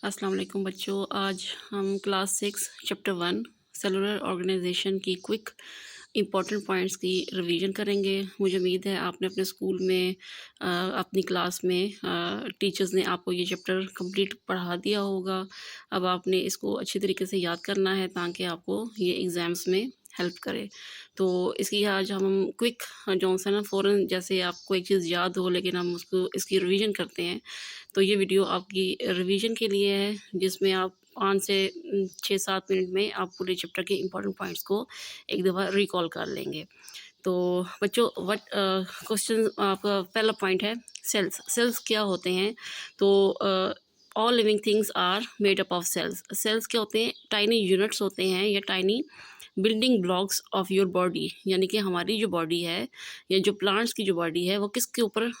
अस्सलाम वालेकुम बच्चों। आज हम क्लास 6 चैप्टर 1 सेलुलर ऑर्गेनाइजेशन की क्विक इम्पॉर्टेंट पॉइंट्स की रिवीजन करेंगे। मुझे उम्मीद है आपने अपने स्कूल में अपनी क्लास में टीचर्स ने आपको ये चैप्टर कंप्लीट पढ़ा दिया होगा। अब आपने इसको अच्छी तरीके से याद करना है ताकि आपको ये एग्ज़ाम्स में हेल्प करे। तो इसकी आज हम क्विक जो है ना फ़ौरन जैसे आपको एक चीज़ याद हो लेकिन हम उसको इसकी रिवीजन करते हैं। तो ये वीडियो आपकी रिवीजन के लिए है जिसमें आप 5 से 6-7 मिनट में आप पूरे चैप्टर के इम्पोर्टेंट पॉइंट्स को एक दफ़ा रिकॉल कर लेंगे। तो बच्चों क्वेश्चन आपका पहला पॉइंट है सेल्स। सेल्स क्या होते हैं? तो all living things are made up of cells. Cells क्या होते हैं? टाइनी यूनिट्स होते हैं या tiny building blocks of your body. यानी कि हमारी जो बॉडी है या जो प्लांट्स की जो बॉडी है वो किसके ऊपर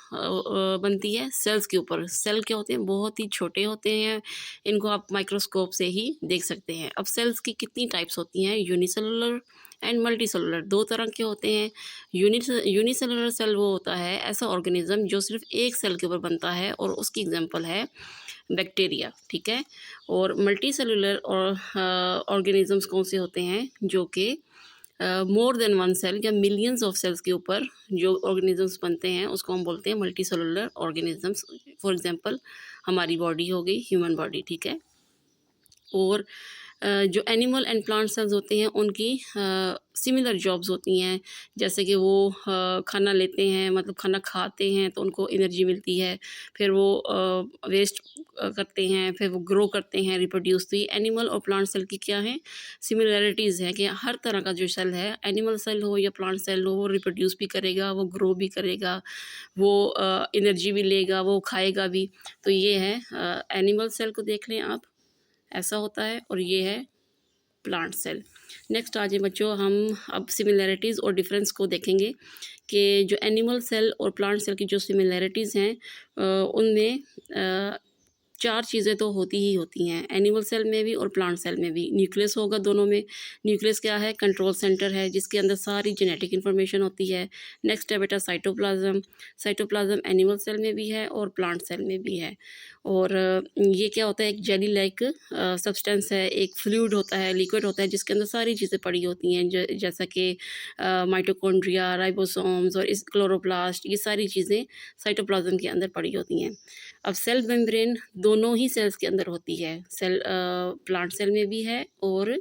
बनती है? सेल्स के ऊपर। सेल क्या होते हैं? बहुत ही छोटे होते हैं, इनको आप माइक्रोस्कोप से ही देख सकते हैं। अब सेल्स की कितनी टाइप्स होती हैं? यूनिसेलुलर एंड मल्टी सेलुलर, दो तरह के होते हैं। यूनिसेलुलर सेल वो होता है ऐसा ऑर्गेनिज्म जो सिर्फ एक सेल के ऊपर बनता है और उसकी एग्जांपल है बैक्टीरिया, ठीक है। और मल्टी सेलुलर और ऑर्गेनिजम्स कौन से होते हैं? जो कि मोर देन वन सेल या मिलियंस ऑफ सेल्स के ऊपर जो ऑर्गेनिजम्स बनते हैं उसको हम बोलते हैं multi cellular organisms. For example हमारी बॉडी हो गई, ह्यूमन बॉडी, ठीक है। और जो एनिमल एंड प्लांट सेल्स होते हैं उनकी सिमिलर जॉब्स होती हैं। जैसे कि वो खाना लेते हैं, मतलब खाना खाते हैं तो उनको एनर्जी मिलती है, फिर वो वेस्ट करते हैं, फिर वो ग्रो करते हैं, रिप्रोड्यूस। तो ये एनिमल और प्लांट सेल की क्या है? सिमिलैरिटीज़ हैं कि हर तरह का जो सेल है, एनिमल सेल हो या प्लांट सेल हो, वो रिप्रोड्यूस भी करेगा, वो ग्रो भी करेगा, वो एनर्जी भी लेगा, वो खाएगा भी। तो ये है एनिमल सेल को देख लें आप, ऐसा होता है। और ये है प्लांट सेल। नेक्स्ट आ जाए बच्चों, हम अब सिमिलैरिटीज़ और डिफरेंस को देखेंगे कि जो एनिमल सेल और प्लांट सेल की जो सिमिलैरिटीज़ हैं उनमें 4 चीज़ें तो होती ही होती हैं, एनिमल सेल में भी और प्लांट सेल में भी। न्यूक्लियस होगा दोनों में। न्यूक्लियस क्या है? कंट्रोल सेंटर है जिसके अंदर सारी जेनेटिक इन्फॉर्मेशन होती है। नेक्स्ट है बेटा साइटोप्लाज्म। साइटोप्लाज्म एनिमल सेल में भी है और प्लांट सेल में भी है। और ये क्या होता है? एक जेली लाइक सब्सटेंस है, एक फ्लूइड होता है, लिक्विड होता है जिसके अंदर सारी चीज़ें पड़ी होती हैं, जैसा कि माइटोकॉन्ड्रिया, राइबोसोम्स और इस क्लोरोप्लास्ट, ये सारी चीज़ें साइटोप्लाज्म के अंदर पड़ी होती हैं। अब सेल मेम्ब्रेन दोनों ही सेल्स के अंदर होती है। प्लांट सेल में भी है और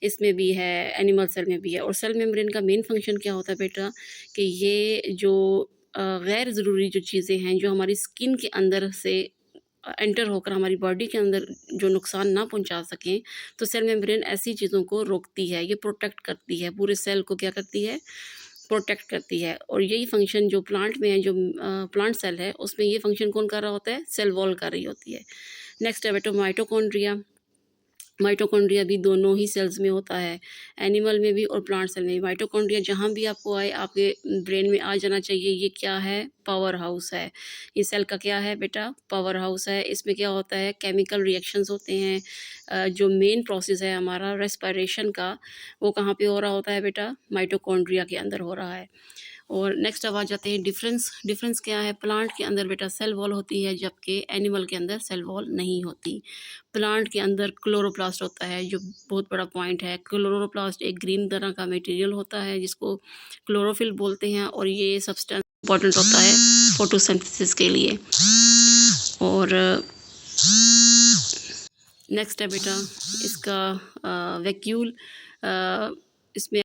इसमें भी है, एनिमल सेल में भी है। और सेल मेम्ब्रेन का मेन फंक्शन क्या होता है बेटा? कि ये जो गैर ज़रूरी जो चीज़ें हैं जो हमारी स्किन के अंदर से एंटर होकर हमारी बॉडी के अंदर जो नुकसान ना पहुंचा सकें, तो सेल मेम्ब्रेन ऐसी चीज़ों को रोकती है, ये प्रोटेक्ट करती है, पूरे सेल को क्या करती है? प्रोटेक्ट करती है। और यही फंक्शन जो प्लांट में है, जो प्लांट सेल है उसमें ये फंक्शन कौन कर रहा होता है? सेल वॉल कर रही होती है। नेक्स्ट है बेटा माइटोकॉन्ड्रिया। माइटोकॉन्ड्रिया भी दोनों ही सेल्स में होता है, एनिमल में भी और प्लांट सेल में भी। माइटोकॉन्ड्रिया जहाँ भी आपको आए आपके ब्रेन में आ जाना चाहिए। ये क्या है? पावर हाउस है। ये सेल का क्या है बेटा? पावर हाउस है। इसमें क्या होता है? केमिकल रिएक्शंस होते हैं। जो मेन प्रोसेस है हमारा रेस्पिरेशन का, वो कहाँ पे हो रहा होता है बेटा? माइटोकॉन्ड्रिया के अंदर हो रहा है। और नेक्स्ट अब आ जाते हैं डिफरेंस। डिफरेंस क्या है? प्लांट के अंदर बेटा सेल वॉल होती है जबकि एनिमल के अंदर सेल वॉल नहीं होती। प्लांट के अंदर क्लोरोप्लास्ट होता है, जो बहुत बड़ा पॉइंट है। क्लोरोप्लास्ट एक ग्रीन तरह का मटेरियल होता है जिसको क्लोरोफिल बोलते हैं और ये सब्सटेंस इंपॉर्टेंट होता है फोटोसिंथेसिस के लिए। और नेक्स्ट है बेटा इसका वैक्यूल। इसमें